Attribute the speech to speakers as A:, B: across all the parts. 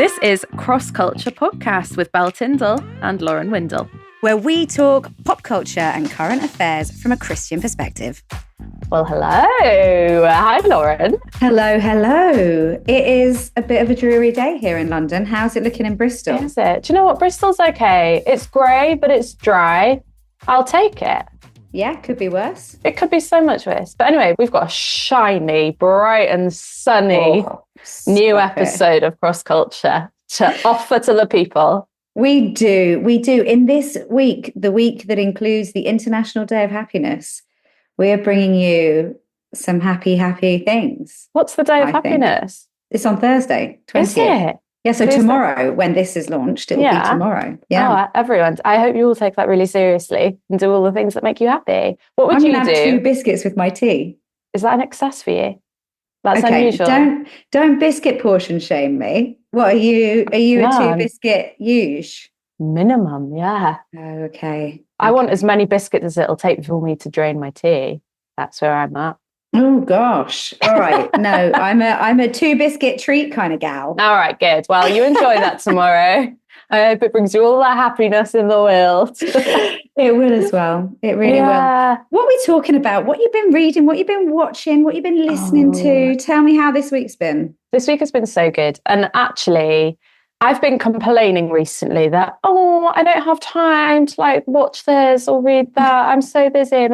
A: This is Cross Culture Podcast with Belle Tyndall and Lauren Windle,
B: where we talk pop culture and current affairs from a Christian perspective.
A: Well, hello. Hi, Lauren.
B: Hello, hello. It is a bit of a dreary day here in London. How's it looking in Bristol?
A: Is it? Do you know what? Bristol's okay. It's grey, but it's dry. I'll take it.
B: Yeah, could be worse.
A: It could be so much worse. But anyway, we've got a shiny, bright and sunny new episode of Cross Culture to offer to the people.
B: We do. In this week, the week that includes the International Day of Happiness, we are bringing you some happy things.
A: What's the Day of Happiness?
B: It's on Thursday, 20th.
A: Is it?
B: Yeah, so tomorrow, when this is launched, it will be tomorrow. Yeah.
A: Oh, everyone. I hope you all take that really seriously and do all the things that make you happy. What would you do?
B: I'm going to have 2 biscuits with my tea.
A: Is that an excess for you? That's
B: okay,
A: unusual.
B: Don't biscuit portion shame me. What are you? Are you a 2 biscuit huge?
A: Minimum, yeah.
B: Oh, okay.
A: I want as many biscuits as it'll take for me to drain my tea. That's where I'm at.
B: Oh gosh. All right. No, I'm a 2 biscuit treat kind of gal.
A: All right, good. Well, you enjoy that tomorrow. I hope it brings you all that happiness in the world.
B: It will as well. It really will. What are we talking about? What you've been reading? What you've been watching? What you've been listening to? Tell me how this week's been.
A: This week has been so good. And actually, I've been complaining recently that, I don't have time to watch this or read that. I'm so busy.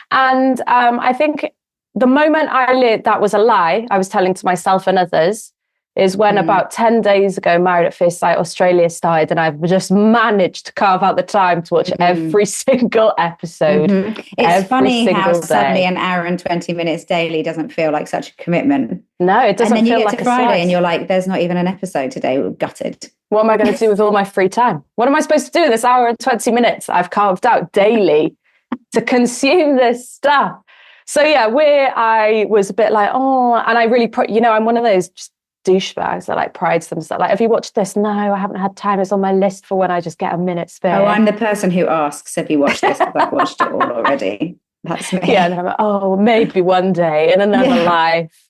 A: And I think the moment I learned that was a lie, I was telling to myself and others, is when about 10 days ago, Married at First Sight Australia started, and I've just managed to carve out the time to watch every single episode.
B: It's funny how suddenly an hour and 20 minutes daily doesn't feel like such a commitment.
A: No, it doesn't feel like a
B: And then you get to Friday and you're like, there's not even an episode today. We're gutted.
A: What am I going to do with all my free time? What am I supposed to do in this hour and 20 minutes I've carved out daily to consume this stuff? So yeah, where I was a bit like, and I really, I'm one of those just douchebags that prides themselves. Have you watched this? No, I haven't had time. It's on my list for when I just get a minute spare.
B: Oh, I'm the person who asks, have you watched this? Because I've watched it all already. That's me.
A: Yeah, and I'm like, maybe one day in another life.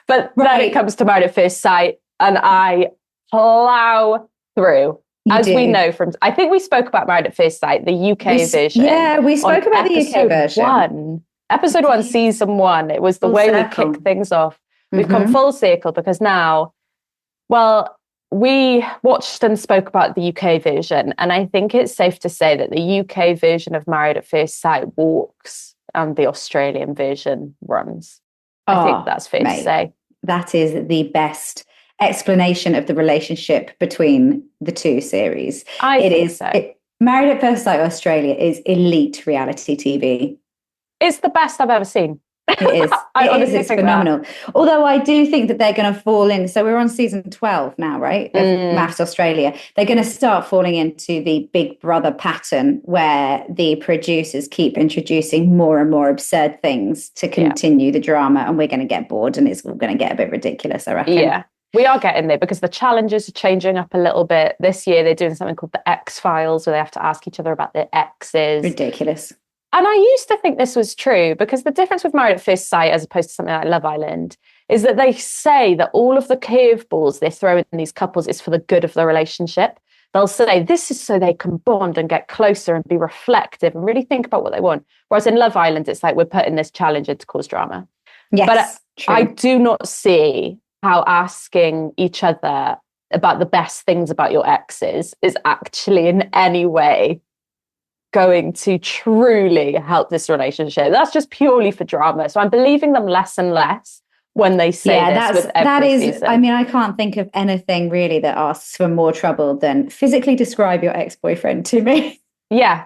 A: But then it comes to Married at First Sight, and I plow through. We know from, I think we spoke about Married at First Sight, the UK version.
B: Yeah, we spoke about the UK version.
A: Episode 1, season 1. It was the way we kicked things off. We've come full circle because now, we watched and spoke about the UK version, and I think it's safe to say that the UK version of Married at First Sight walks and the Australian version runs. I think that's fair to say.
B: That is the best explanation of the relationship between the 2 series. Married at First Sight Australia is elite reality TV.
A: It's the best I've ever seen.
B: It is. It's phenomenal. Although I do think that they're going to fall in. So we're on season 12 now, right? Of MAFS Australia. They're going to start falling into the Big Brother pattern where the producers keep introducing more and more absurd things to continue the drama. And we're going to get bored and it's all going to get a bit ridiculous, I reckon.
A: Yeah, we are getting there because the challenges are changing up a little bit. This year, they're doing something called the X-Files where they have to ask each other about their exes.
B: Ridiculous.
A: And I used to think this was true because the difference with Married at First Sight as opposed to something like Love Island is that they say that all of the curveballs they throw in these couples is for the good of the relationship. They'll say this is so they can bond and get closer and be reflective and really think about what they want. Whereas in Love Island, it's like we're putting this challenge in to cause drama.
B: Yes,
A: but I do not see how asking each other about the best things about your exes is actually in any way going to truly help this relationship. That's just purely for drama. So I'm believing them less and less when they say this with every season.
B: I mean, I can't think of anything really that asks for more trouble than physically describe your ex-boyfriend to me.
A: Yeah.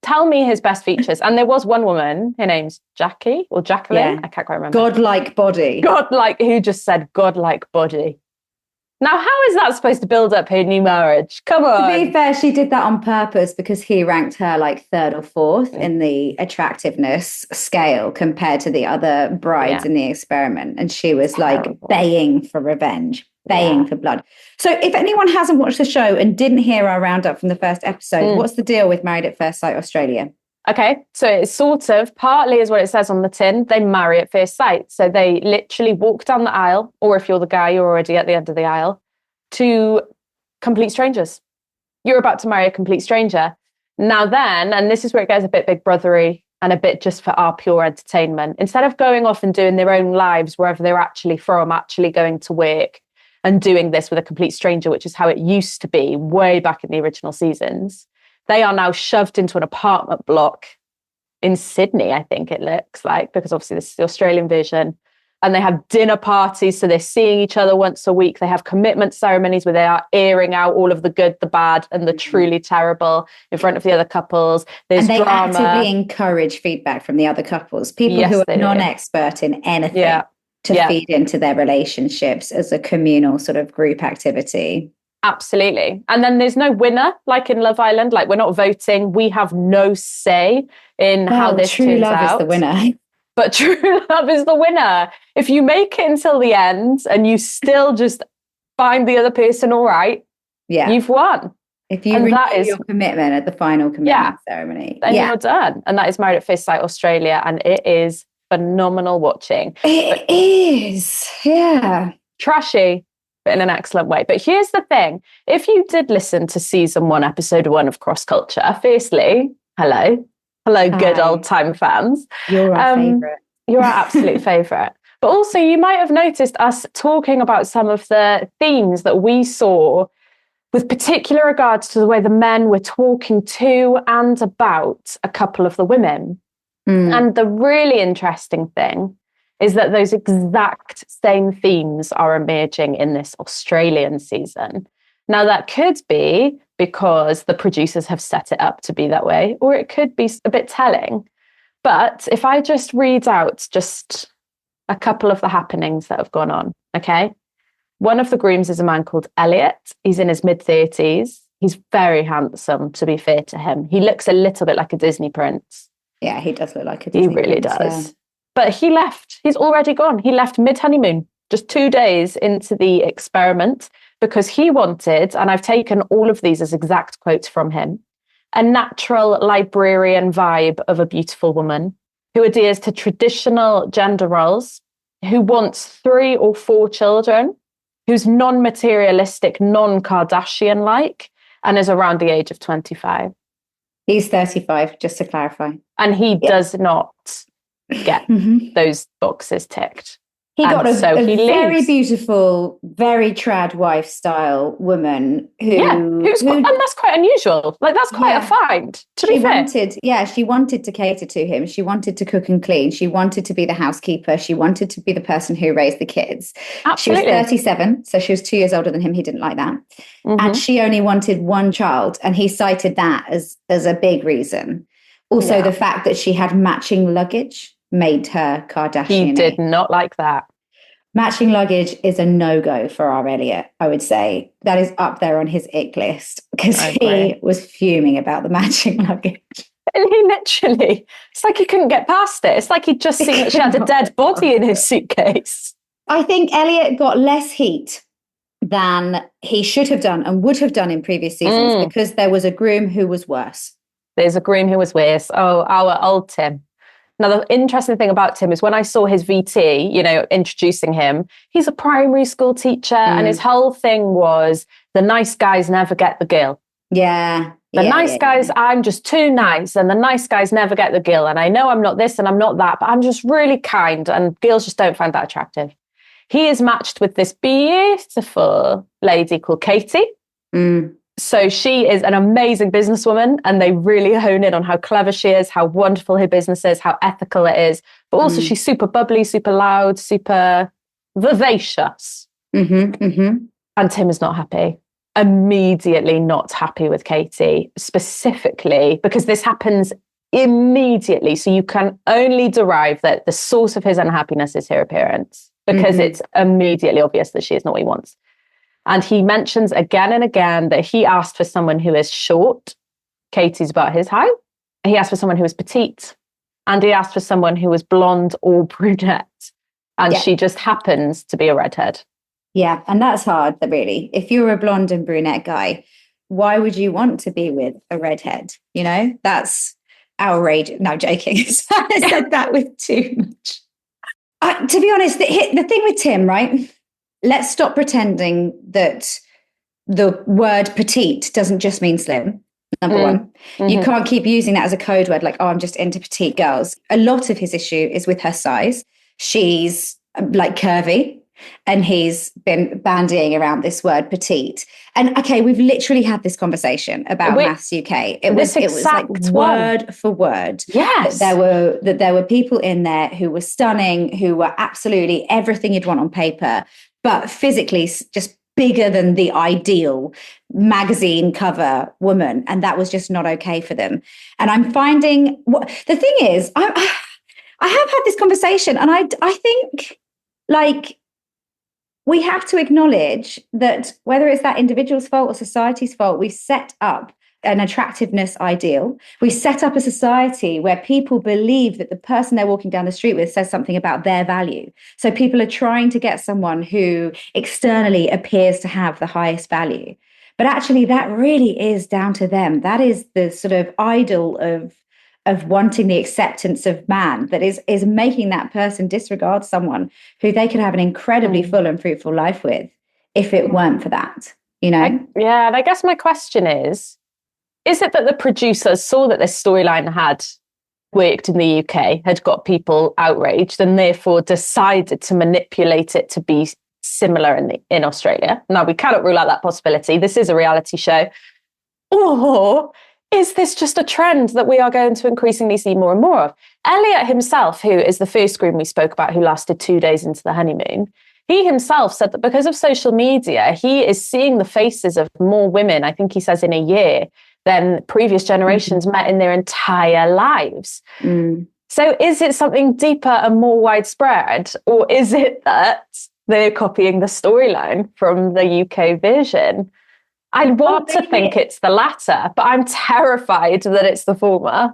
A: Tell me his best features. And there was one woman, her name's Jackie or Jacqueline. I can't quite remember.
B: Godlike body.
A: Who just said godlike body. Now, how is that supposed to build up her new marriage? Come on.
B: To be fair, she did that on purpose because he ranked her 3rd or 4th in the attractiveness scale compared to the other brides in the experiment. And she was baying for revenge, baying for blood. So if anyone hasn't watched the show and didn't hear our roundup from the first episode, what's the deal with Married at First Sight Australia?
A: Okay, so it's sort of partly is what it says on the tin. They marry at first sight. So they literally walk down the aisle, or if you're the guy, you're already at the end of the aisle, to complete strangers. You're about to marry a complete stranger. Now then, and this is where it gets a bit big brothery and a bit just for our pure entertainment. Instead of going off and doing their own lives wherever they're actually from, actually going to work and doing this with a complete stranger, which is how it used to be way back in the original seasons, they are now shoved into an apartment block in Sydney, I think it looks like, because obviously this is the Australian version. And they have dinner parties, so they're seeing each other once a week. They have commitment ceremonies where they are airing out all of the good, the bad, and the truly terrible in front of the other couples. There's
B: and they
A: drama.
B: actively encourage feedback from the other couples, people who are non-expert in anything, to feed into their relationships as a communal sort of group activity.
A: Absolutely. And then there's no winner, like in Love Island. Like, we're not voting. We have no say in how this
B: true love
A: turns out.
B: is the winner.
A: But true love is the winner. If you make it until the end and you still just find the other person all right, you've won.
B: If you renew your commitment at the final commitment ceremony,
A: then you're done. And that is Married at First Sight Australia. And it is phenomenal watching.
B: It is. Yeah.
A: Trashy, but in an excellent way. But here's the thing. If you did listen to season 1, episode 1 of Cross Culture, firstly, hello, good old time fans.
B: You're our favourite.
A: You're our absolute favourite. But also, you might have noticed us talking about some of the themes that we saw with particular regards to the way the men were talking to and about a couple of the women. And the really interesting thing is that those exact same themes are emerging in this Australian season. Now, that could be because the producers have set it up to be that way, or it could be a bit telling. But if I just read out just a couple of the happenings that have gone on, okay? One of the grooms is a man called Elliot. He's in his mid-30s. He's very handsome, to be fair to him. He looks a little bit like a Disney prince.
B: Yeah, he does look like a Disney prince.
A: He really does. Yeah. But he left. He's already gone. He left mid-honeymoon, just 2 days into the experiment, because he wanted, and I've taken all of these as exact quotes from him, a natural librarian vibe of a beautiful woman who adheres to traditional gender roles, who wants 3 or 4 children, who's non-materialistic, non-Kardashian-like, and is around the age of 25.
B: He's 35, just to clarify.
A: And he does not get those boxes ticked.
B: He got a very beautiful, very trad wife style woman and
A: that's quite unusual. Like, that's quite a find, to be fair.
B: She wanted to cater to him. She wanted to cook and clean. She wanted to be the housekeeper. She wanted to be the person who raised the kids.
A: Absolutely.
B: She was 37, so she was 2 years older than him. He didn't like that. And she only wanted 1 child. And he cited that as a big reason. Also, the fact that she had matching luggage made her Kardashian.
A: He did not like that.
B: Matching luggage is a no-go for our Elliot, I would say. That is up there on his ick list, because he was fuming about the matching luggage.
A: And he literally, it's like he couldn't get past it. It's like he'd just seen that she had a dead body in his suitcase.
B: I think Elliot got less heat than he should have done and would have done in previous seasons, because there was a groom who was worse.
A: There's a groom who was worse. Oh, our old Tim. Now, the interesting thing about Tim is when I saw his VT, introducing him, he's a primary school teacher, and his whole thing was the nice guys never get the girl.
B: Yeah.
A: The nice guys, I'm just too nice, and the nice guys never get the girl. And I know I'm not this and I'm not that, but I'm just really kind, and girls just don't find that attractive. He is matched with this beautiful lady called Katie. So she is an amazing businesswoman, and they really hone in on how clever she is, how wonderful her business is, how ethical it is. But also she's super bubbly, super loud, super vivacious. And Tim is not happy. Immediately not happy with Katie, specifically because this happens immediately. So you can only derive that the source of his unhappiness is her appearance, because it's immediately obvious that she is not what he wants. And he mentions again and again that he asked for someone who is short. Katie's about his height. He asked for someone who was petite. And he asked for someone who was blonde or brunette. And she just happens to be a redhead.
B: Yeah, and that's hard, really. If you're a blonde and brunette guy, why would you want to be with a redhead? That's outrageous. No, joking. I said that with too much. To be honest, the thing with Tim, right? Let's stop pretending that the word petite doesn't just mean slim. Number one, you can't keep using that as a code word, like, oh, I'm just into petite girls. A lot of his issue is with her size. She's like curvy, and he's been bandying around this word petite. And okay, we've literally had this conversation about MAFS UK. It was like word for word.
A: Yes.
B: That there were people in there who were stunning, who were absolutely everything you'd want on paper, but physically just bigger than the ideal magazine cover woman. And that was just not okay for them. And I'm finding, the thing is, I have had this conversation, and I think, like, we have to acknowledge that whether it's that individual's fault or society's fault, we set up an attractiveness ideal. We set up a society where people believe that the person they're walking down the street with says something about their value. So people are trying to get someone who externally appears to have the highest value. But actually, that really is down to them. That is the sort of idol of wanting the acceptance of man that is making that person disregard someone who they could have an incredibly full and fruitful life with if it weren't for that, you know?
A: And I guess my question is it that the producers saw that this storyline had worked in the UK, had got people outraged, and therefore decided to manipulate it to be similar in Australia? Now, we cannot rule out that possibility. This is a reality show. Or is this just a trend that we are going to increasingly see more and more of? Elliot himself, who is the first groom we spoke about, who lasted 2 days into the honeymoon, he himself said that because of social media, he is seeing the faces of more women, I think he says in a year, than previous generations met in their entire lives. So is it something deeper and more widespread, or is it that they're copying the storyline from the UK version? I want to think it's the latter, but I'm terrified that it's the former.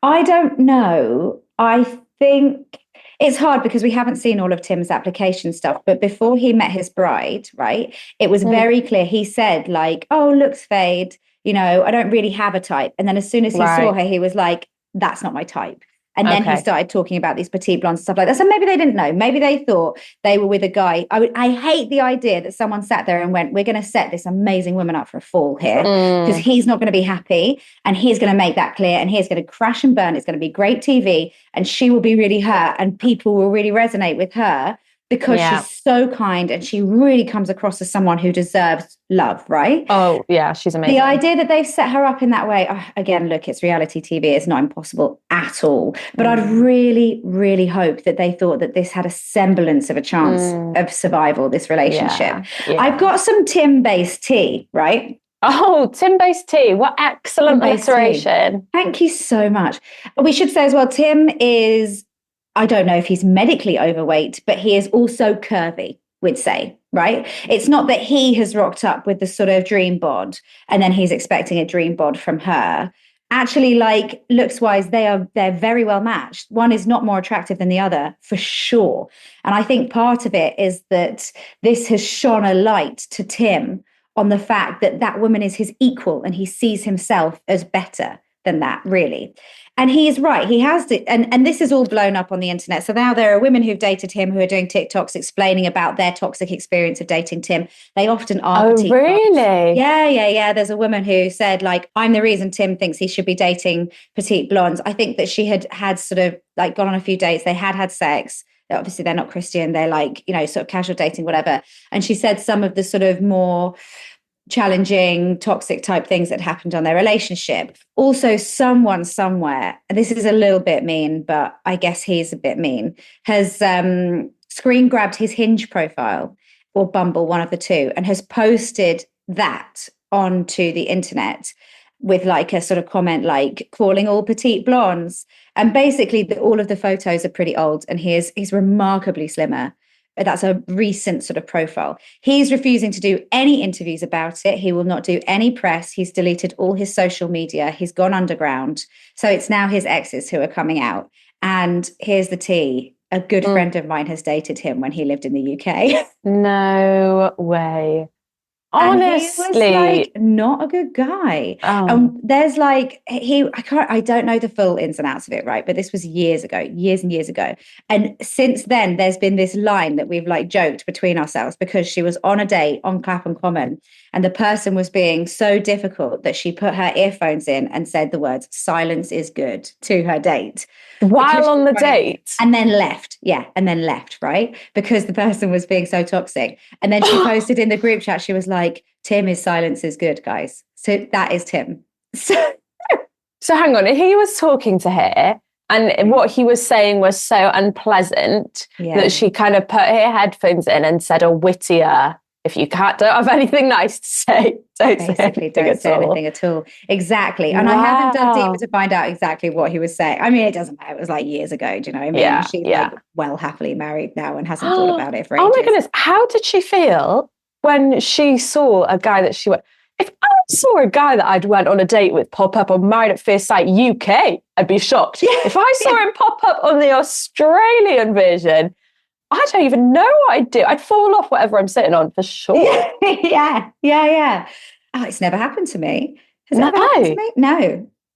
B: I don't know. I think it's hard because we haven't seen all of Tim's application stuff, but before he met his bride, right, it was very clear. He said, like, oh, looks fade, you know, I don't really have a type. And then as soon as he saw her, he was like, that's not my type. And then he started talking about these petite blondes and stuff like that. So maybe they didn't know. Maybe they thought they were with a guy. I hate the idea that someone sat there and went, we're going to set this amazing woman up for a fall here because he's not going to be happy, and he's going to make that clear, and he's going to crash and burn. It's going to be great TV, and she will be really hurt, and people will really resonate with her because she's so kind and she really comes across as someone who deserves love, right?
A: Oh, yeah, she's amazing.
B: The idea that they've set her up in that way, again, look, it's reality TV. It's not impossible at all. But I'd really, really hope that they thought that this had a semblance of a chance of survival, this relationship. Yeah. I've got some Tim-based tea, right?
A: Oh, Tim-based tea. What excellent alliteration.
B: Thank you so much. We should say as well, Tim is, I don't know if he's medically overweight, but he is also curvy, we'd say, right? It's not that he has rocked up with the sort of dream bod and then he's expecting a dream bod from her. Actually, like, looks wise, they're very well matched. One is not more attractive than the other, for sure. And I think part of it is that this has shone a light to Tim on the fact that that woman is his equal and he sees himself as better than that, really. And he is right. He has to, and this is all blown up on the internet. So now there are women who've dated him who are doing TikToks explaining about their toxic experience of dating Tim. They often are.
A: Oh, really?
B: Yeah. There's a woman who said, like, I'm the reason Tim thinks he should be dating petite blondes. I think that she had sort of like gone on a few dates. They had sex. Obviously, they're not Christian. They're like, you know, sort of casual dating, whatever. And she said some of the sort of more challenging, toxic type things that happened on their relationship. Also, someone somewhere, and this is a little bit mean, but I guess he's a bit mean, has screen grabbed his Hinge profile or Bumble, one of the two, and has posted that onto the internet with like a sort of comment like calling all petite blondes. And basically all of the photos are pretty old and he's remarkably slimmer. That's a recent sort of profile. He's refusing to do any interviews about it. He will not do any press. He's deleted all his social media. He's gone underground. So it's now his exes who are coming out. And here's the tea. A good friend of mine has dated him when he lived in the UK.
A: No way. Honestly.
B: And he was like not a good guy. There's like I don't know the full ins and outs of it, right? But this was years and years ago. And since then, there's been this line that we've like joked between ourselves because she was on a date on Clapham Common, and the person was being so difficult that she put her earphones in and said the words "silence is good" to her date.
A: While on the date.
B: And then left. Yeah. And then left, right? Because the person was being so toxic. And then she posted in the group chat, she was like, Tim, his silence is good, guys. So that is Tim. So
A: hang on. He was talking to her and what he was saying was so unpleasant that she kind of put her headphones in and said a wittier, if you don't have anything nice to say, don't say anything
B: at all. Exactly. And I haven't dug deeper to find out exactly what he was saying. I mean, it doesn't matter. It was like years ago. Do you know what I mean?
A: Yeah,
B: She's like well happily married now and hasn't thought about it for ages.
A: Oh my goodness. How did she feel when she saw a guy that she went, if I saw a guy that I'd went on a date with pop up on Married at First Sight UK, I'd be shocked. Yeah. If I saw him pop up on the Australian version, I don't even know what I'd do. I'd fall off whatever I'm sitting on for sure.
B: Yeah. Oh, it's never happened to me. Has it ever happened to me?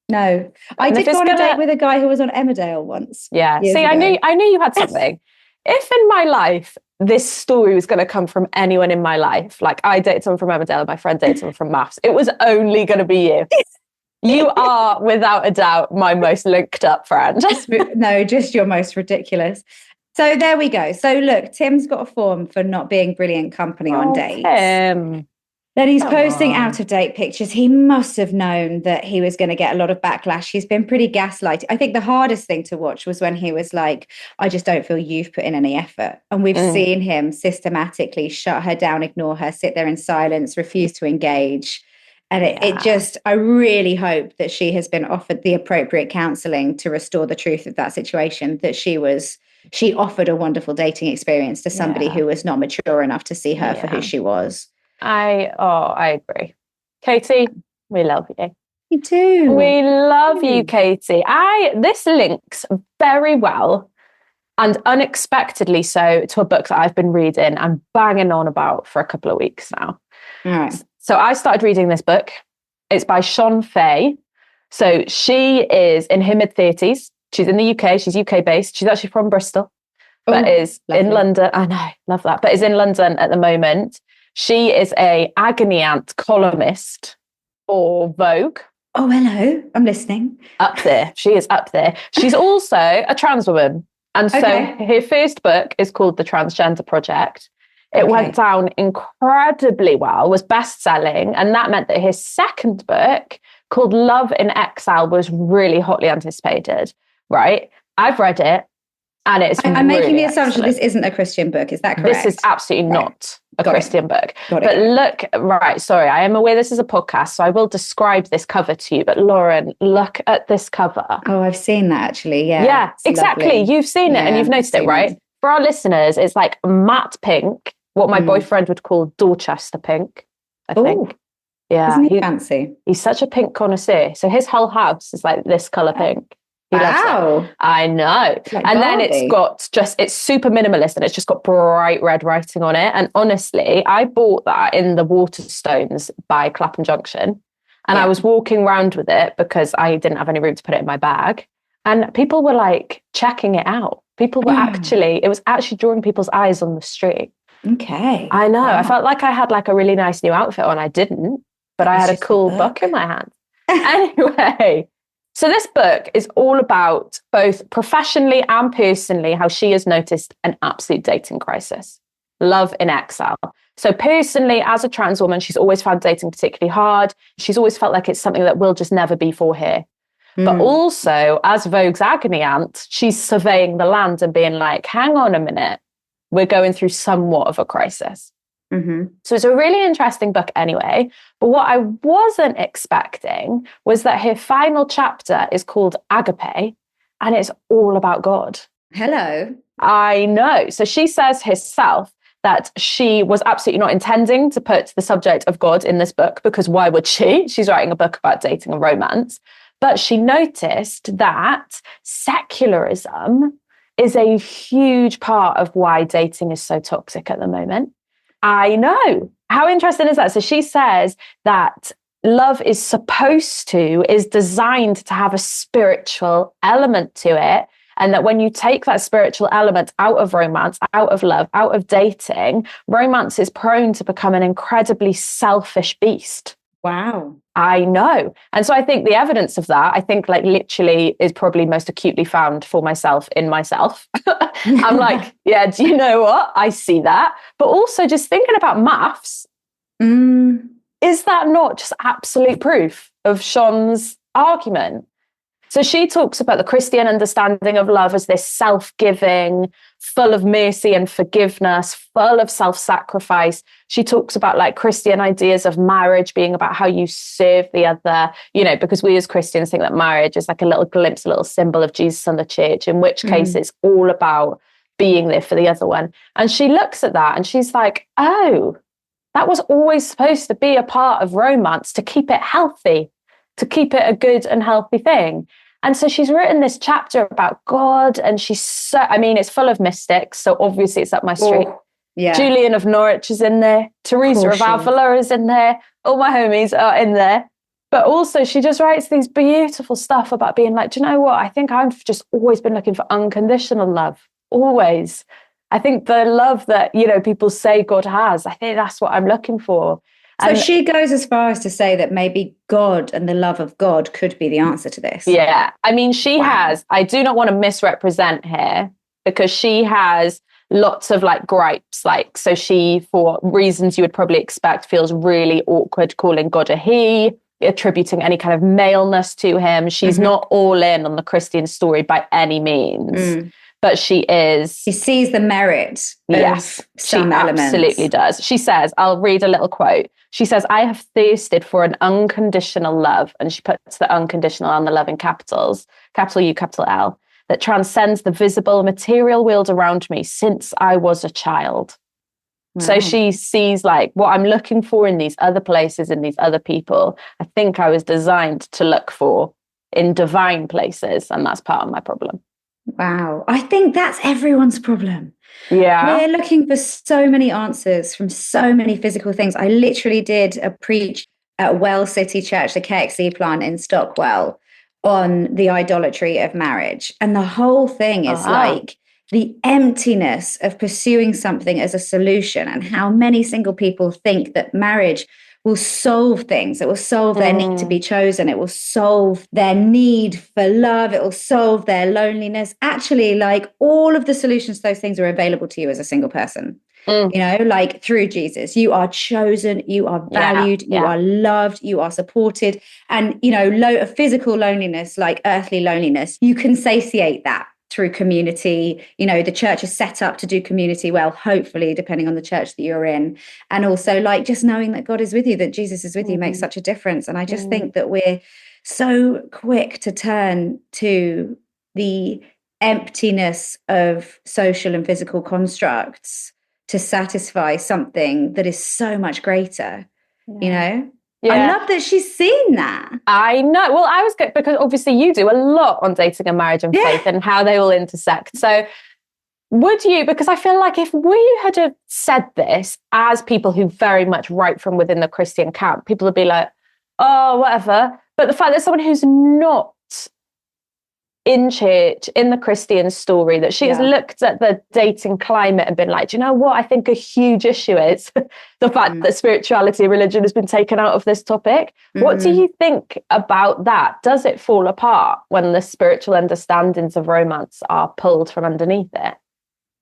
B: No. I did go on a date with a guy who was on Emmerdale once.
A: Yeah. See, I knew you had something. If in my life this story was going to come from anyone in my life, like I dated someone from Emmerdale and my friend dated someone from MAFS, it was only going to be you. You are, without a doubt, my most linked up friend.
B: No, just your most ridiculous. So there we go. So look, Tim's got a form for not being brilliant company on dates.
A: Tim.
B: Then he's posting out-of-date pictures. He must have known that he was going to get a lot of backlash. He's been pretty gaslighted. I think the hardest thing to watch was when he was like, I just don't feel you've put in any effort. And we've seen him systematically shut her down, ignore her, sit there in silence, refuse to engage. And it just, I really hope that she has been offered the appropriate counselling to restore the truth of that situation, that she offered a wonderful dating experience to somebody who was not mature enough to see her for who she was.
A: I agree. Katie, we love you.
B: We do.
A: We love you, Katie. This links very well and unexpectedly so to a book that I've been reading and banging on about for a couple of weeks now.
B: All right.
A: So I started reading this book. It's by Shaun Fay. So she is in her mid-30s. She's in the UK. She's UK based. She's actually from Bristol, but is in London. I know, love that. But is in London at the moment. She is a agony aunt columnist for Vogue.
B: Oh, hello. I'm listening.
A: Up there. She is up there. She's also a trans woman. And so her first book is called The Transgender Project. It went down incredibly well, was best-selling. And that meant that her second book, called Love in Exile, was really hotly anticipated, right? I've read it. And it's
B: I'm
A: really
B: making the assumption
A: excellent.
B: this isn't a Christian book. Is that correct?
A: This is absolutely not a Christian book.
B: Got
A: but
B: it.
A: I am aware this is a podcast, so I will describe this cover to you. But Lauren, look at this cover.
B: Oh, I've seen that actually. Yeah.
A: Yeah, exactly.
B: Lovely.
A: You've seen it and you've noticed it, right? It. For our listeners, it's like matte pink, what my boyfriend would call Dorchester pink, I think. Yeah.
B: Isn't he fancy?
A: He's such a pink connoisseur. So his whole house is like this colour pink. He loves it. I know.
B: Like
A: and
B: Barbie.
A: Then it's super minimalist and it's just got bright red writing on it. And honestly, I bought that in the Waterstones by Clapham Junction. And I was walking around with it because I didn't have any room to put it in my bag. And people were like checking it out. People were it was actually drawing people's eyes on the street.
B: Okay.
A: I know. Wow. I felt like I had like a really nice new outfit on. I didn't, but I had a cool book in my hand. Anyway. So this book is all about both professionally and personally how she has noticed an absolute dating crisis. Love in Exile. So personally, as a trans woman, she's always found dating particularly hard. She's always felt like it's something that will just never be for her. But also, as Vogue's agony aunt, she's surveying the land and being like, hang on a minute, we're going through somewhat of a crisis. So it's a really interesting book anyway. But what I wasn't expecting was that her final chapter is called Agape, and it's all about God.
B: Hello.
A: I know. So she says herself that she was absolutely not intending to put the subject of God in this book, because why would she? She's writing a book about dating and romance. But she noticed that secularism is a huge part of why dating is so toxic at the moment. I know. How interesting is that? So she says that love is designed to have a spiritual element to it. And that when you take that spiritual element out of romance, out of love, out of dating, romance is prone to become an incredibly selfish beast.
B: Wow.
A: I know. And so I think the evidence of that, I think like literally is probably most acutely found for myself in myself. I'm like, yeah, do you know what? I see that. But also just thinking about MAFS, is that not just absolute proof of Sean's argument? So she talks about the Christian understanding of love as this self-giving, full of mercy and forgiveness, full of self-sacrifice. She talks about like Christian ideas of marriage being about how you serve the other, you know, because we as Christians think that marriage is like a little glimpse, a little symbol of Jesus and the church, in which case it's all about being there for the other one. And she looks at that and she's like, oh, that was always supposed to be a part of romance to keep it healthy, to keep it a good and healthy thing. And so she's written this chapter about God, and it's full of mystics. So obviously it's up my street.
B: Oh, yeah.
A: Julian of Norwich is in there. Teresa of Avila is in there. All my homies are in there. But also she just writes these beautiful stuff about being like, do you know what? I think I've just always been looking for unconditional love. Always. I think the love that, you know, people say God has, I think that's what I'm looking for.
B: So she goes as far as to say that maybe God and the love of God could be the answer to this.
A: Yeah. I mean, she has, I do not want to misrepresent here, because she has lots of like gripes. Like, so she, for reasons you would probably expect, feels really awkward calling God a he, attributing any kind of maleness to him. She's not all in on the Christian story by any means. But she
B: sees the merit of some elements.
A: Absolutely does. She says, I'll read a little quote. She says, I have thirsted for an unconditional love. And she puts the unconditional and the love in capitals, capital U, capital L, that transcends the visible material world around me since I was a child. Wow. So she sees like what I'm looking for in these other places, in these other people. I think I was designed to look for in divine places. And that's part of my problem.
B: Wow. I think that's everyone's problem.
A: Yeah.
B: We're looking for so many answers from so many physical things. I literally did a preach at Well City Church, the KXC plant in Stockwell, on the idolatry of marriage. And the whole thing is like the emptiness of pursuing something as a solution, and how many single people think that marriage will solve things. It will solve their need to be chosen. It will solve their need for love. It will solve their loneliness. Actually, like all of the solutions to those things are available to you as a single person. You know, like through Jesus, you are chosen, you are valued, you are loved, you are supported. And, you know, physical loneliness, like earthly loneliness, you can satiate that through community. You know, the church is set up to do community well, hopefully, depending on the church that you're in. And also like just knowing that God is with you, that Jesus is with you makes such a difference. And I just think that we're so quick to turn to the emptiness of social and physical constructs to satisfy something that is so much greater, you know? Yeah. I love that she's seen that.
A: I know. Well, I was good because obviously you do a lot on dating and marriage and faith and how they all intersect. So would you, because I feel like if we had have said this as people who very much write from within the Christian camp, people would be like, oh, whatever. But the fact that someone who's not in church, in the Christian story, that she has looked at the dating climate and been like, do you know what I think a huge issue is? The fact that spirituality, religion has been taken out of this topic. What do you think about that? Does it fall apart when the spiritual understandings of romance are pulled from underneath it?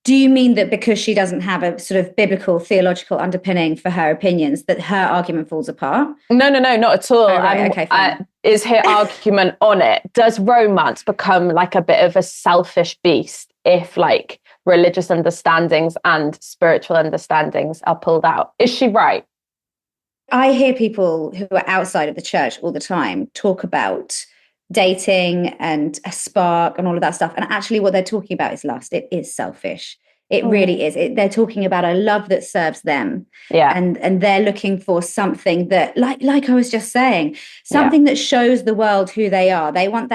B: Do you mean that because she doesn't have a sort of biblical theological underpinning for her opinions, that her argument falls apart?
A: No, not at all.
B: Oh, right. Okay, fine.
A: Is her argument on it? Does romance become like a bit of a selfish beast if like religious understandings and spiritual understandings are pulled out? Is she right?
B: I hear people who are outside of the church all the time talk about dating and a spark and all of that stuff. And actually what they're talking about is lust. It is selfish. It really is. They're talking about a love that serves them.
A: Yeah.
B: And they're looking for something that, like I was just saying, something that shows the world who they are. They want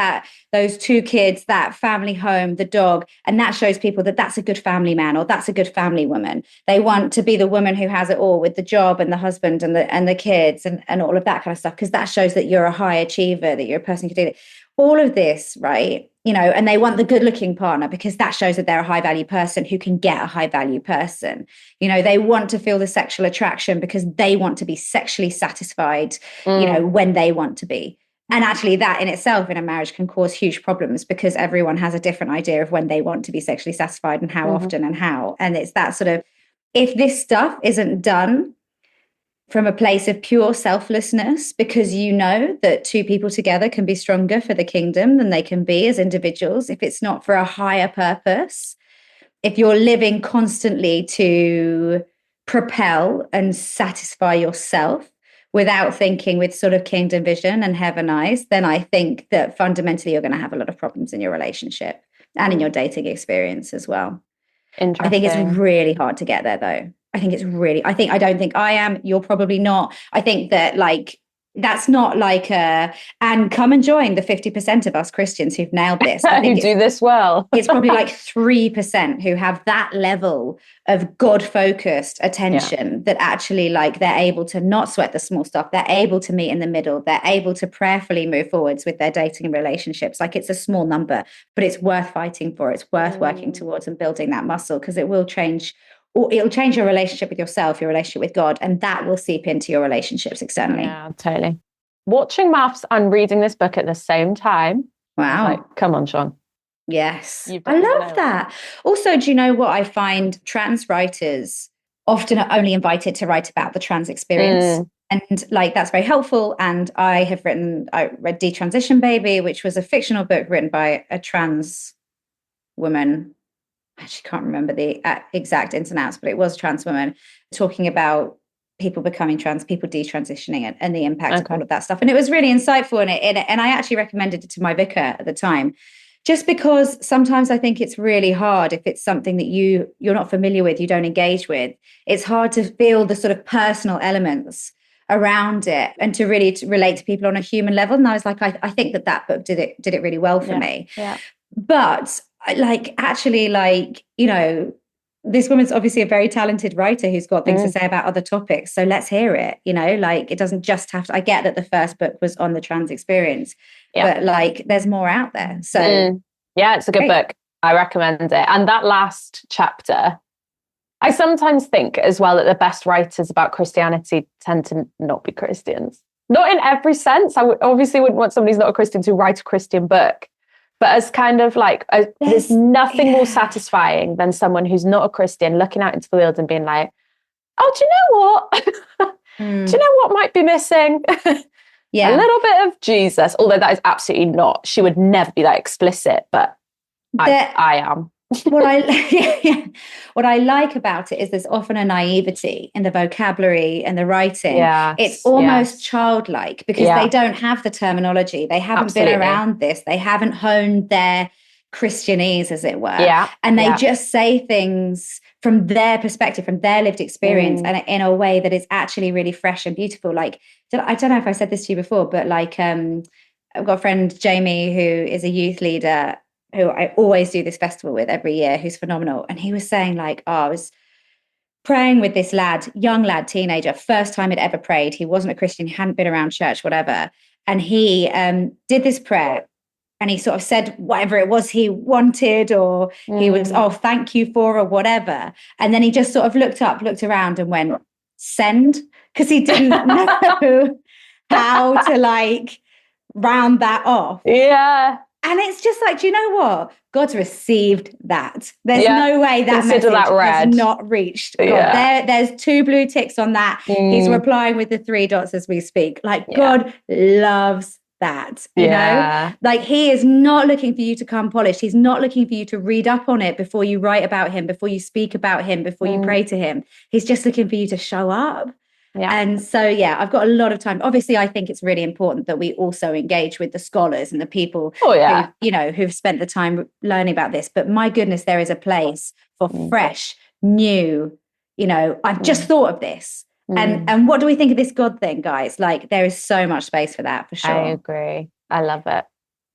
B: those 2 kids, that family home, the dog, and that shows people that that's a good family man or that's a good family woman. They want to be the woman who has it all with the job and the husband and the kids and all of that kind of stuff, because that shows that you're a high achiever, that you're a person who can do it. All of this, right? And they want the good looking partner because that shows that they're a high value person who can get a high value person. They want to feel the sexual attraction because they want to be sexually satisfied, when they want to be. And actually that in itself in a marriage can cause huge problems because everyone has a different idea of when they want to be sexually satisfied and how often and how. And it's that sort of, if this stuff isn't done from a place of pure selflessness, because that 2 people together can be stronger for the kingdom than they can be as individuals, if it's not for a higher purpose, if you're living constantly to propel and satisfy yourself without thinking with sort of kingdom vision and heaven eyes, then I think that fundamentally you're going to have a lot of problems in your relationship and in your dating experience as well. I think it's really hard to get there, though. I don't think I am. You're probably not. I think that that's not and come and join the 50% of us Christians who've nailed this. I think
A: who do this well.
B: It's probably 3% who have that level of God-focused attention that actually they're able to not sweat the small stuff. They're able to meet in the middle. They're able to prayerfully move forwards with their dating relationships. It's a small number, but it's worth fighting for. It's worth working towards and building that muscle, because it will change. Or it'll change your relationship with yourself, your relationship with God, and that will seep into your relationships externally.
A: Yeah, totally. Watching MAFS and reading this book at the same time.
B: Wow.
A: Come on, Sean.
B: Yes. I love that. Also, do you know what I find? Trans writers often are only invited to write about the trans experience. And that's very helpful. And I read Detransition Baby, which was a fictional book written by a trans woman. I actually can't remember the exact ins and outs, but it was a trans woman talking about people becoming trans, people detransitioning and the impact of all of that stuff. And it was really insightful. And I actually recommended it to my vicar at the time, just because sometimes I think it's really hard if it's something that you're not familiar with, you don't engage with. It's hard to feel the sort of personal elements around it and to really relate to people on a human level. And I was like, I think that book did it really well for me.
A: Yeah.
B: But this woman's obviously a very talented writer who's got things to say about other topics. So let's hear it. It doesn't just have to. I get that the first book was on the trans experience, but there's more out there. So
A: yeah, it's a good book. I recommend it. And that last chapter, I sometimes think as well that the best writers about Christianity tend to not be Christians. Not in every sense. I obviously wouldn't want somebody who's not a Christian to write a Christian book. But as kind of there's nothing more satisfying than someone who's not a Christian looking out into the world and being like, oh, do you know what? Do you know what might be missing? A little bit of Jesus. Although that is absolutely not. She would never be that explicit, but I am.
B: What I like about it is there's often a naivety in the vocabulary and the writing. It's almost childlike because they don't have the terminology. They haven't been around this. They haven't honed their Christianese, as it were. And they just say things from their perspective, from their lived experience, and in a way that is actually really fresh and beautiful. I don't know if I said this to you before, but I've got a friend, Jamie, who is a youth leader who I always do this festival with every year, who's phenomenal. And he was saying I was praying with this young lad, teenager, first time he'd ever prayed. He wasn't a Christian, he hadn't been around church, whatever. And he did this prayer and he sort of said whatever it was he wanted, or he was, thank you for, or whatever. And then he just sort of looked around and went, send, because he didn't know how to round that off.
A: Yeah.
B: And it's just do you know what? God's received that. There's no way that message has not reached God. There's 2 blue ticks on that. He's replying with the 3 dots as we speak. God loves that, you know? He is not looking for you to come polished. He's not looking for you to read up on it before you write about him, before you speak about him, before you pray to him. He's just looking for you to show up.
A: Yeah.
B: And so, yeah, I've got a lot of time. Obviously, I think it's really important that we also engage with the scholars and the people who, who've spent the time learning about this. But my goodness, there is a place for fresh, new, I've just thought of this. And what do we think of this God thing, guys? Like, there is so much space for that, for sure.
A: I agree. I love it.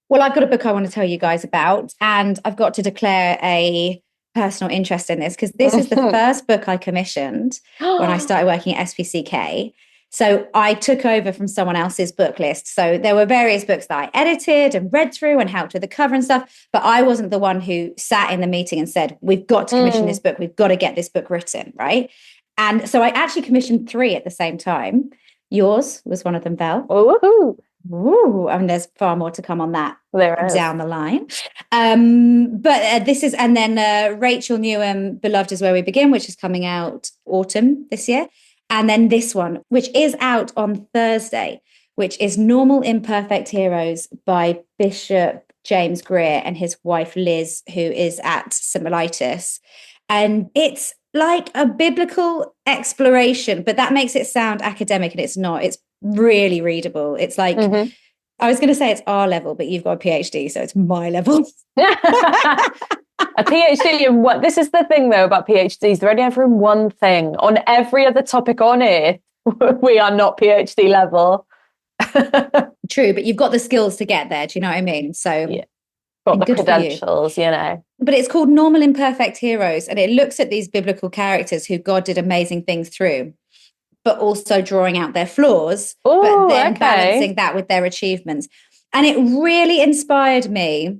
B: Well, I've got a book I want to tell you guys about, and I've got to declare a personal interest in this because this is the first book I commissioned when I started working at SPCK. So I took over from someone else's book list. So there were various books that I edited and read through and helped with the cover and stuff, but I wasn't the one who sat in the meeting and said, we've got to commission this book. We've got to get this book written, right? And so I actually commissioned 3 at the same time. Yours was one of them, Val. Ooh, I mean, there's far more to come on that down the line. But this is, and then Rachel Newham, Beloved is Where We Begin, which is coming out autumn this year. And then this one, which is out on Thursday, which is Normal Imperfect Heroes by Bishop James Greer and his wife Liz, who is at St. Mellitus. And it's like a biblical exploration, but that makes it sound academic, and it's not. It's really readable. It's like, I was going to say it's our level, but you've got a PhD, so it's my level.
A: A PhD in what? This is the thing, though, about PhDs. They're only ever in one thing. On every other topic on earth, we are not PhD level.
B: True, but you've got the skills to get there. Do you know what I mean? So,
A: got the credentials,
B: But it's called Normal Imperfect Heroes, and it looks at these biblical characters who God did amazing things through, but also drawing out their flaws, but then balancing that with their achievements. And it really inspired me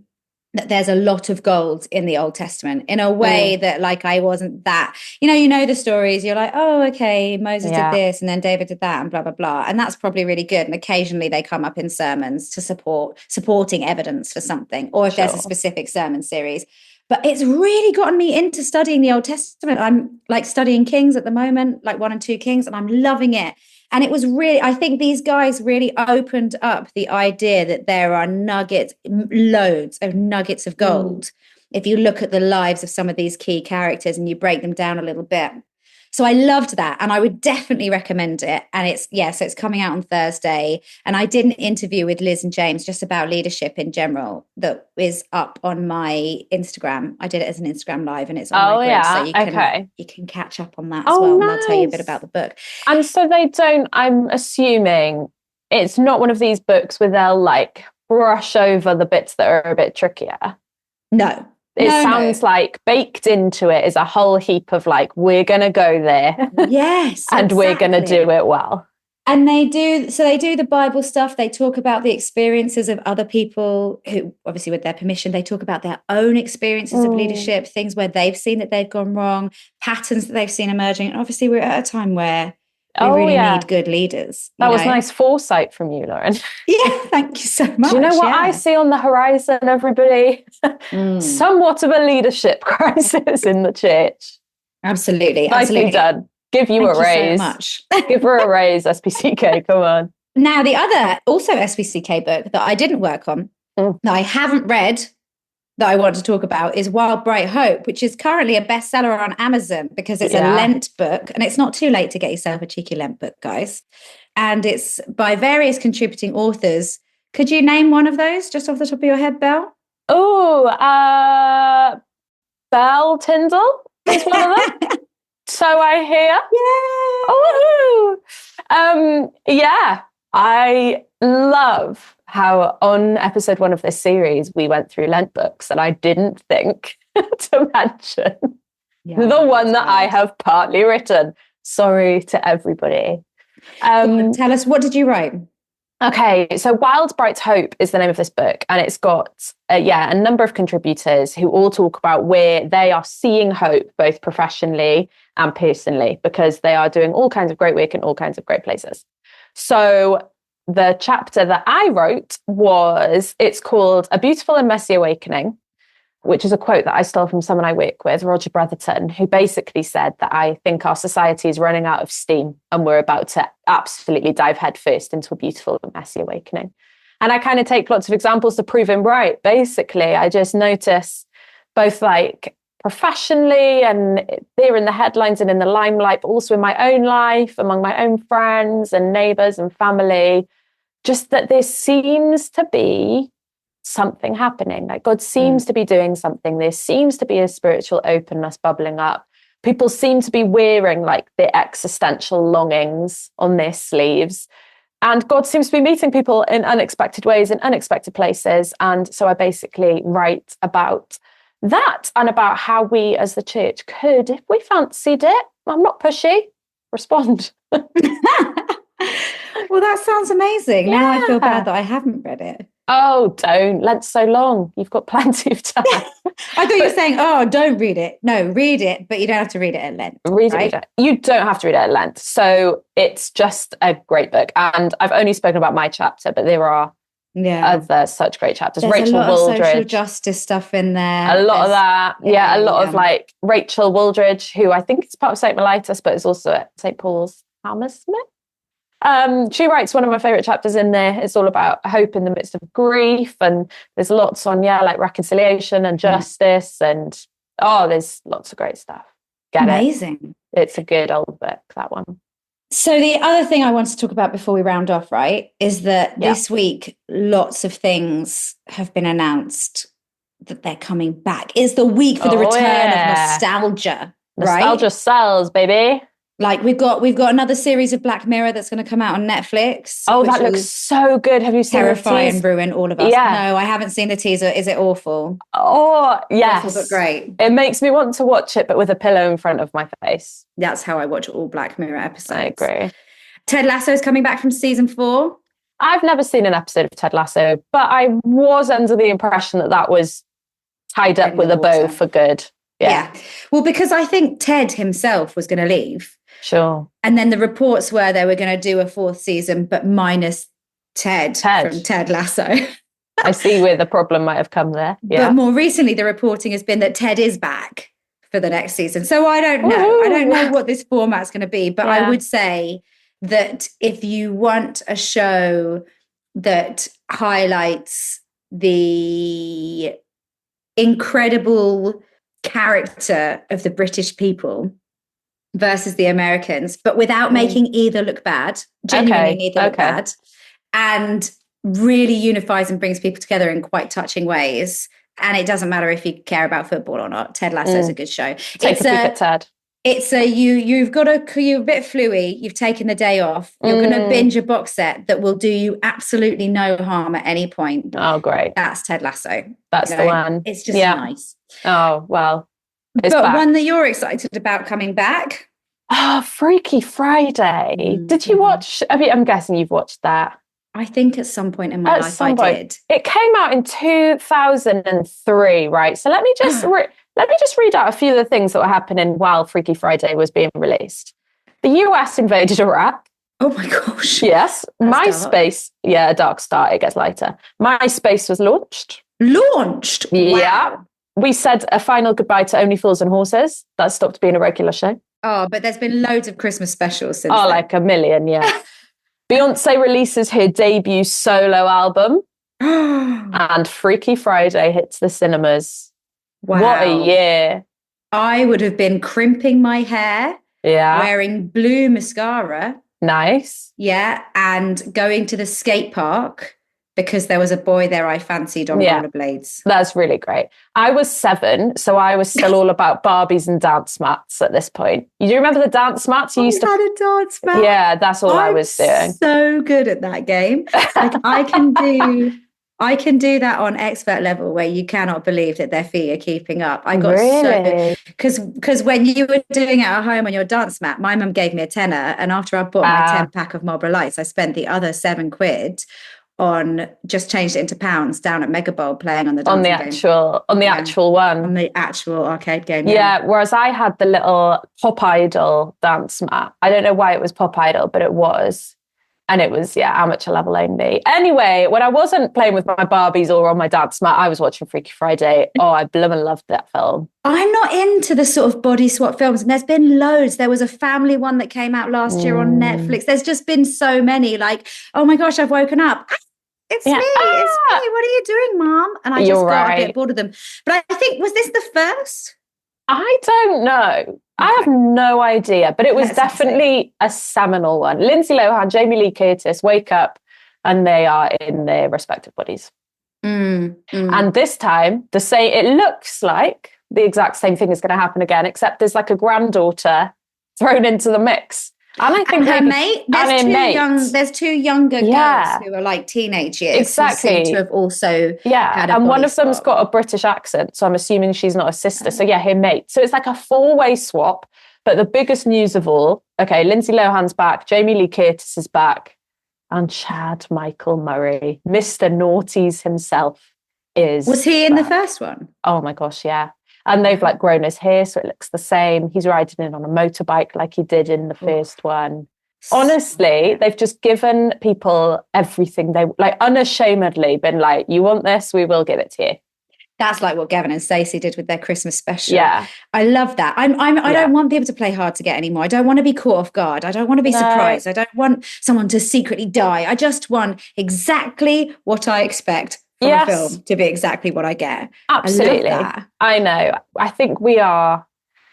B: that there's a lot of gold in the Old Testament in a way that, like, I wasn't that, you know the stories, you're like, oh, okay, Moses did this and then David did that and blah, blah, blah. And that's probably really good. And occasionally they come up in sermons to supporting evidence for something, or if there's a specific sermon series. But it's really gotten me into studying the Old Testament. I'm like studying Kings at the moment, like 1 and 2 Kings, and I'm loving it. And it was really, I think these guys really opened up the idea that there are nuggets, loads of nuggets of gold. If you look at the lives of some of these key characters and you break them down a little bit. So I loved that, and I would definitely recommend it. And so it's coming out on Thursday. And I did an interview with Liz and James just about leadership in general that is up on my Instagram. I did it as an Instagram live, and it's on my grid, so you can catch up on that as well. Nice. And they'll tell you a bit about the book.
A: And so I'm assuming it's not one of these books where they'll like brush over the bits that are a bit trickier.
B: No.
A: It sounds like baked into it is a whole heap of like, we're going to go there.
B: Yes.
A: And we're going to do it well.
B: And they do the Bible stuff. They talk about the experiences of other people who, obviously with their permission, they talk about their own experiences of leadership, things where they've seen that they've gone wrong, patterns that they've seen emerging. And obviously we're at a time where we really need good leaders.
A: That was nice foresight from you, Lauren.
B: Yeah, thank you so much.
A: Do you know what I see on the horizon, everybody? Somewhat of a leadership crisis in the church.
B: Absolutely.
A: Nicely done. Give you a raise.
B: So much.
A: Give her a raise, SPCK. Come on.
B: Now, the other, also SPCK book that I didn't work on, that I haven't read, that I want to talk about is Wild Bright Hope, which is currently a bestseller on Amazon because it's a Lent book, and it's not too late to get yourself a cheeky Lent book, guys. And it's by various contributing authors. Could you name one of those just off the top of your head, Belle?
A: Oh, Belle Tyndall is one of them. So I hear. Yeah. I love how on episode 1 of this series, we went through Lent books, and I didn't think to mention the one that I have partly written. Sorry to everybody.
B: Tell us, what did you write?
A: Okay, so Wild Bright Hope is the name of this book, and it's got a number of contributors who all talk about where they are seeing hope, both professionally and personally, because they are doing all kinds of great work in all kinds of great places. So the chapter that I wrote it's called A Beautiful and Messy Awakening, which is a quote that I stole from someone I work with, Roger Brotherton, who basically said that I think our society is running out of steam and we're about to absolutely dive headfirst into a beautiful and messy awakening. And I kind of take lots of examples to prove him right. Basically, I just notice both like professionally, and they're in the headlines and in the limelight, but also in my own life, among my own friends and neighbours and family, just that there seems to be something happening. Like God seems to be doing something. There seems to be a spiritual openness bubbling up. People seem to be wearing like the existential longings on their sleeves. And God seems to be meeting people in unexpected ways, in unexpected places. And so I basically write about that and about how we as the church could, if we fancied it, I'm not pushy, respond.
B: Well, that sounds amazing. Now I feel bad that I haven't read it.
A: Oh, don't. Lent's so long. You've got plenty of time.
B: I thought you were saying, don't read it. No, read it, but you don't have to read it at Lent.
A: Read it. You don't have to read it at Lent. So it's just a great book. And I've only spoken about my chapter, but there are other such great chapters.
B: There's
A: Rachel
B: a lot
A: Wooldridge.
B: of social justice stuff in there.
A: A lot of that. Yeah, a lot of like Rachel Wooldridge, who I think is part of St. Mellitus, but is also at St. Paul's Hammersmith. She writes one of my favourite chapters in there. It's all about hope in the midst of grief, and there's lots on like reconciliation and justice, and there's lots of great stuff.
B: Amazing.
A: It's a good old book, that one.
B: So the other thing I want to talk about before we round off, right, is that this week lots of things have been announced that they're coming back. It's the week for the return of nostalgia, right?
A: Nostalgia sells, baby.
B: Like we've got another series of Black Mirror that's going to come out on Netflix.
A: Oh, that looks so good. Have you seen it?
B: Terrify and ruin all of us. Yeah. No, I haven't seen the teaser. Is it awful?
A: Oh, yes.
B: Awful, but great.
A: It makes me want to watch it, but with a pillow in front of my face.
B: That's how I watch all Black Mirror episodes.
A: I agree.
B: Ted Lasso is coming back from season 4.
A: I've never seen an episode of Ted Lasso, but I was under the impression that was tied up with a bow for good. Yeah.
B: Well, because I think Ted himself was going to leave.
A: Sure.
B: And then the reports were they were going to do a 4th season, but minus Ted. From Ted Lasso.
A: I see where the problem might have come there. Yeah.
B: But more recently, the reporting has been that Ted is back for the next season. So I don't know. Ooh. I don't know what this format's going to be, but I would say that if you want a show that highlights the incredible character of the British people versus the Americans, but without making either look bad, genuinely neither look bad, and really unifies and brings people together in quite touching ways. And it doesn't matter if you care about football or not. Ted Lasso is a good show.
A: Take a peek at Ted.
B: It's you're a bit fluey. You've taken the day off. You're going to binge a box set that will do you absolutely no harm at any point.
A: Oh, great.
B: That's Ted Lasso.
A: That's the one.
B: It's just nice.
A: Oh, well.
B: But one that you're excited about coming back.
A: Oh, Freaky Friday. Did you watch? I mean, I'm guessing you've watched that.
B: I think at some point in my life I did.
A: It came out in 2003, right? So let me just read out a few of the things that were happening while Freaky Friday was being released. The US invaded Iraq.
B: Oh my gosh.
A: Yes. MySpace. Yeah, a dark start. It gets lighter. MySpace was launched.
B: Launched?
A: Yeah.
B: Wow.
A: We said a final goodbye to Only Fools and Horses. That stopped being a regular show.
B: Oh, but there's been loads of Christmas specials since
A: then. Like a million, yeah. Beyonce releases her debut solo album. And Freaky Friday hits the cinemas.
B: Wow.
A: What a year.
B: I would have been crimping my hair.
A: Yeah.
B: Wearing blue mascara.
A: Nice.
B: Yeah. And going to the skate park because there was a boy there I fancied on rollerblades.
A: That's really great. I was 7, so I was still all about Barbies and dance mats at this point. You do remember the dance mats? You used to
B: had a dance mat.
A: Yeah, that's all I was doing.
B: So good at that game. Like I can do that on expert level where you cannot believe that their feet are keeping up. I got because when you were doing it at home on your dance mat, my mum gave me a tenner, and after I bought my 10-pack of Marlboro Lights, I spent the other £7 on just changed it into pounds down at Mega Bowl playing on the actual
A: one.
B: On the actual arcade game.
A: Yeah, whereas I had the little Pop Idol dance mat. I don't know why it was Pop Idol, but it was. And it was, amateur level only. Anyway, when I wasn't playing with my Barbies or on my dance mat, I was watching Freaky Friday. Oh, I blooming loved that film.
B: I'm not into the sort of body swap films. And there's been loads. There was a family one that came out last year on Netflix. There's just been so many. Like, oh my gosh, I've woken up. It's me. It's me. What are you doing, Mom? And I just got a bit bored of them. But I think, was this the first?
A: I don't know. I have no idea, but it was definitely a seminal one. Lindsay Lohan, Jamie Lee Curtis wake up and they are in their respective bodies. And this time, it looks like the exact same thing is going to happen again, except there's like a granddaughter thrown into the mix. And I think
B: her mate, there's two younger girls who are like teenage years.
A: Exactly.
B: Who seem to have also had a
A: and one of
B: swap.
A: them's got a British accent, so I'm assuming she's not a sister. So her mate. So it's like a 4-way swap. But the biggest news of all, okay, Lindsay Lohan's back, Jamie Lee Curtis is back, and Chad Michael Murray, Mr. Naughties himself, is
B: Was he in the first one?
A: Oh my gosh, yeah. And they've like grown his hair so it looks the same. He's riding in on a motorbike like he did in the first one. Honestly, they've just given people everything they like, unashamedly been like, you want this, we will give it to you.
B: That's like what Gavin and Stacey did with their Christmas special.
A: Yeah.
B: I love that. I don't want people to play hard to get anymore. I don't want to be caught off guard. I don't want to be surprised. I don't want someone to secretly die. I just want exactly what I expect for a film to be exactly what I get.
A: Absolutely.
B: I love that.
A: I know. I think we are.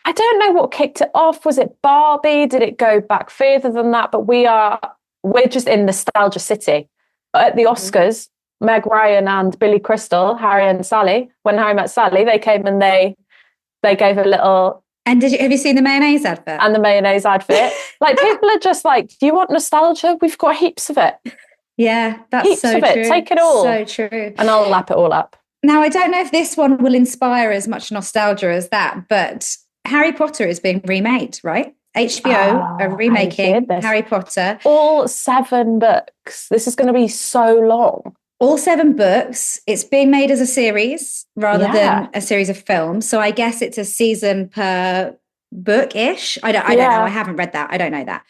A: I don't know what kicked it off. Was it Barbie? Did it go back further than that? But we're just in nostalgia city. At the Oscars, Meg Ryan and Billy Crystal, Harry and Sally, when Harry Met Sally, they came and they gave a little.
B: And have you seen the mayonnaise advert?
A: And the mayonnaise advert. Like, people are just like, do you want nostalgia? We've got heaps of it.
B: Yeah, that's
A: heaps
B: so
A: of it.
B: true.
A: Take it all.
B: So true.
A: And I'll lap it all up.
B: Now, I don't know if this one will inspire as much nostalgia as that, but Harry Potter is being remade, right? HBO are remaking Harry Potter.
A: All 7 books. This is going to be so long.
B: All 7 books. It's being made as a series rather than a series of films. So I guess it's a season per book-ish. I don't know. I haven't read that. I don't know that.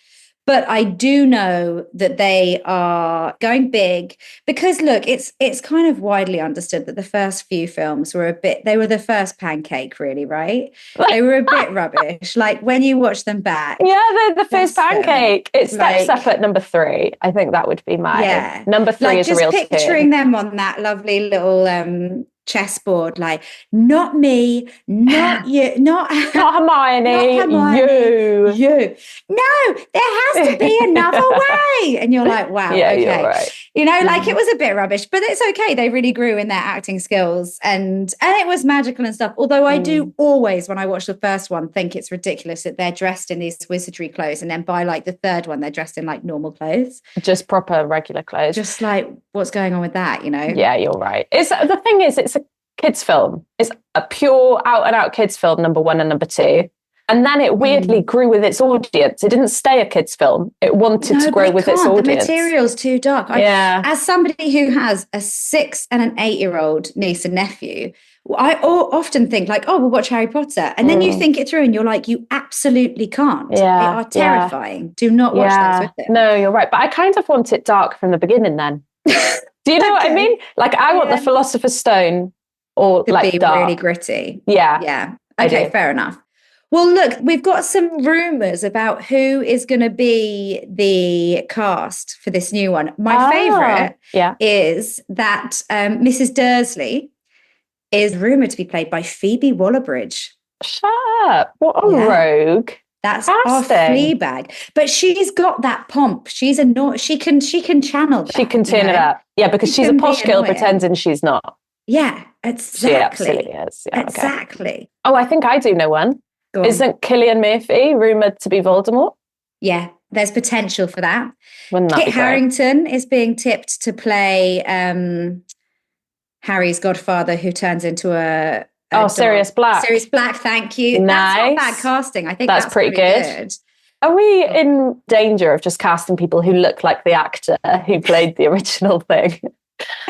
B: But I do know that they are going big because, look, it's kind of widely understood that the first few films were they were the first pancake, really, right? They were a bit rubbish. Like, when you watch them back.
A: Yeah, they're the first pancake. It steps up at number 3. I think that would be my number 3 is a real
B: just picturing them on that lovely little chessboard, like, not me, not you, not
A: Hermione,
B: you. No, there has to be another way. And you're like, wow, okay.
A: You're right.
B: You know, like, it was a bit rubbish, but it's okay. They really grew in their acting skills and it was magical and stuff. Although I do always, when I watch the first one, think it's ridiculous that they're dressed in these wizardry clothes. And then by like the third one, they're dressed in like normal clothes.
A: Just proper regular clothes.
B: Just like, what's going on with that, you know?
A: Yeah, you're right. The thing is, it's a kids film. It's a pure out and out kids film, number 1 and number 2. And then it weirdly grew with its audience. It didn't stay a kids film. It wanted to grow with its audience.
B: The material's too dark. As somebody who has a 6 and an 8-year-old niece and nephew, I often think like, oh, we'll watch Harry Potter. And then you think it through and you're like, you absolutely can't. They are terrifying. Do not watch those with them.
A: No, you're right. But I kind of want it dark from the beginning then. Do you know what I mean? Like, I want the Philosopher's Stone or
B: to
A: like
B: be
A: dark.
B: really gritty.
A: Yeah.
B: Okay, fair enough. Well, look, we've got some rumours about who is going to be the cast for this new one. My favourite is that Mrs. Dursley is rumoured to be played by Phoebe Waller-Bridge.
A: Shut up. What a rogue.
B: That's our Fleabag. But she's got that pomp. She's she can channel that.
A: She can turn it up. Yeah, because she's a posh girl pretending she's not.
B: Yeah, exactly.
A: She absolutely is. Yeah,
B: exactly.
A: Okay. Oh, I think I do know one. Isn't Cillian Murphy rumoured to be Voldemort?
B: Yeah, there's potential for that.
A: Kit
B: Harington is being tipped to play Harry's godfather, who turns into a
A: Sirius Black.
B: Sirius Black, thank you.
A: Nice.
B: That's not bad casting. I think that's
A: pretty good. Are we in danger of just casting people who look like the actor who played the original thing?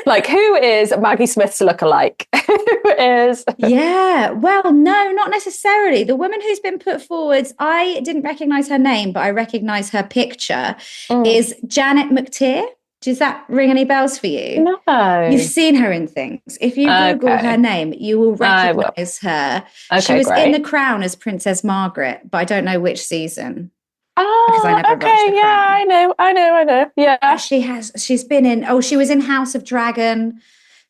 A: Like, who is Maggie Smith's lookalike? Who is?
B: Yeah, well, no, not necessarily. The woman who's been put forward, I didn't recognise her name, but I recognise her picture, is Janet McTeer. Does that ring any bells for you?
A: No.
B: You've seen her in things. If you Google her name, you will recognise her.
A: Okay,
B: she was in The Crown as Princess Margaret, but I don't know which season.
A: Oh,
B: because I never watched The Crown.
A: I know. Yeah.
B: She's been in, she was in House of Dragon.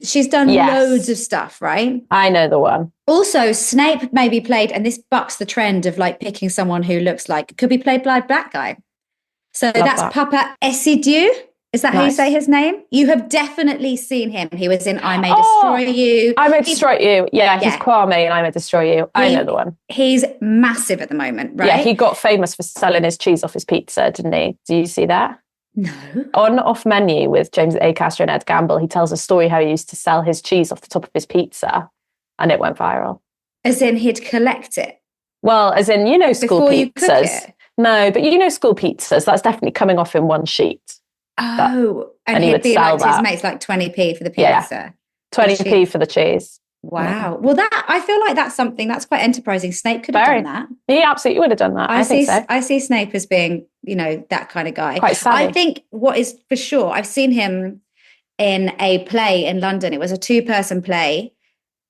B: She's done loads of stuff, right?
A: I know the one.
B: Also, Snape may be played, and this bucks the trend of like picking someone who looks like, could be played by a black guy. So that's Papa Esidieu. Is that how you say his name? You have definitely seen him. He was in I May Destroy You.
A: I May Destroy You. Yeah, he's Kwame in I May Destroy You. I know the one.
B: He's massive at the moment, right?
A: Yeah, he got famous for selling his cheese off his pizza, didn't he? Do you see that?
B: No.
A: On Off Menu with James A. Castro and Ed Gamble, he tells a story how he used to sell his cheese off the top of his pizza, and it went viral.
B: As in he'd collect it?
A: Well, as in, school
B: before
A: pizzas.
B: You cook it?
A: No, but school pizzas, that's definitely coming off in one sheet.
B: Oh, and he'd be like to his mates like 20p for the pizza.
A: 20p for the cheese.
B: Wow. Well, I feel like that's something that's quite enterprising. Snape could have done that.
A: He absolutely would have done that. I think so.
B: I see Snape as being, that kind of guy.
A: Quite savvy.
B: I think what is for sure, I've seen him in a play in London. It was a 2-person play,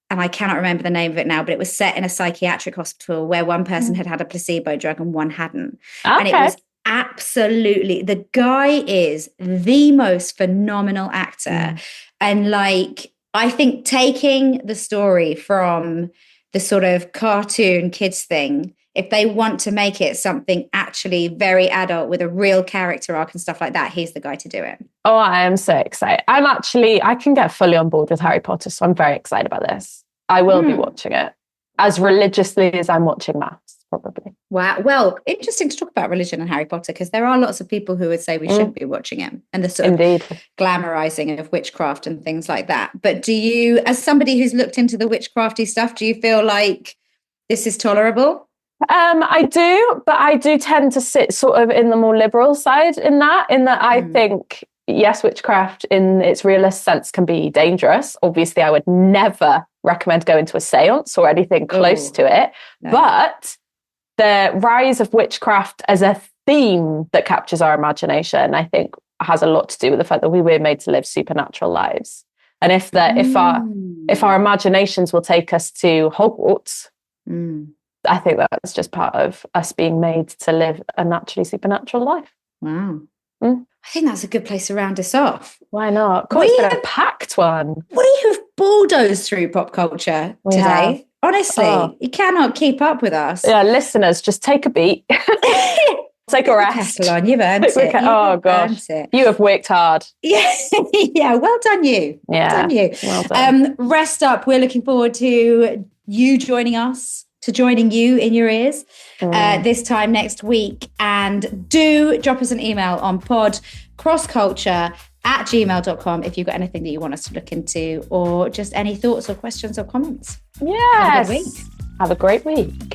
B: and I cannot remember the name of it now, but it was set in a psychiatric hospital where one person had a placebo drug and one hadn't.
A: Okay.
B: And it was absolutely, the guy is the most phenomenal actor. And I think taking the story from the sort of cartoon kids thing, if they want to make it something actually very adult with a real character arc and stuff like that, he's the guy to do it.
A: Oh, I am so excited. I can get fully on board with Harry Potter, so I'm very excited about this. I will be watching it as religiously as I'm watching MAFS. Probably.
B: Wow. Well, interesting to talk about religion and Harry Potter, because there are lots of people who would say we shouldn't be watching it, and the sort of glamorizing of witchcraft and things like that. But do you, as somebody who's looked into the witchcrafty stuff, do you feel like this is tolerable?
A: I do, but I do tend to sit sort of in the more liberal side in that I think, yes, witchcraft in its realist sense can be dangerous. Obviously, I would never recommend going to a seance or anything close to it. No. But the rise of witchcraft as a theme that captures our imagination, I think, has a lot to do with the fact that we were made to live supernatural lives. And if our imaginations will take us to Hogwarts, I think that's just part of us being made to live a naturally supernatural life.
B: Wow. I think that's a good place to round us off.
A: Why not? It's been a packed one.
B: We have bulldozed through pop culture today. Honestly, you cannot keep up with us.
A: Yeah, listeners, just take a beat. Take a rest.
B: On. You've earned it.
A: Oh, gosh. You have worked hard.
B: Yeah, yeah. Well done, you.
A: Yeah.
B: Well done, you.
A: Well done.
B: Rest up. We're looking forward to you joining us, to joining you in your ears this time next week. And do drop us an email on podcrossculture@gmail.com if you've got anything that you want us to look into, or just any thoughts or questions or comments.
A: Yes. Have a great week.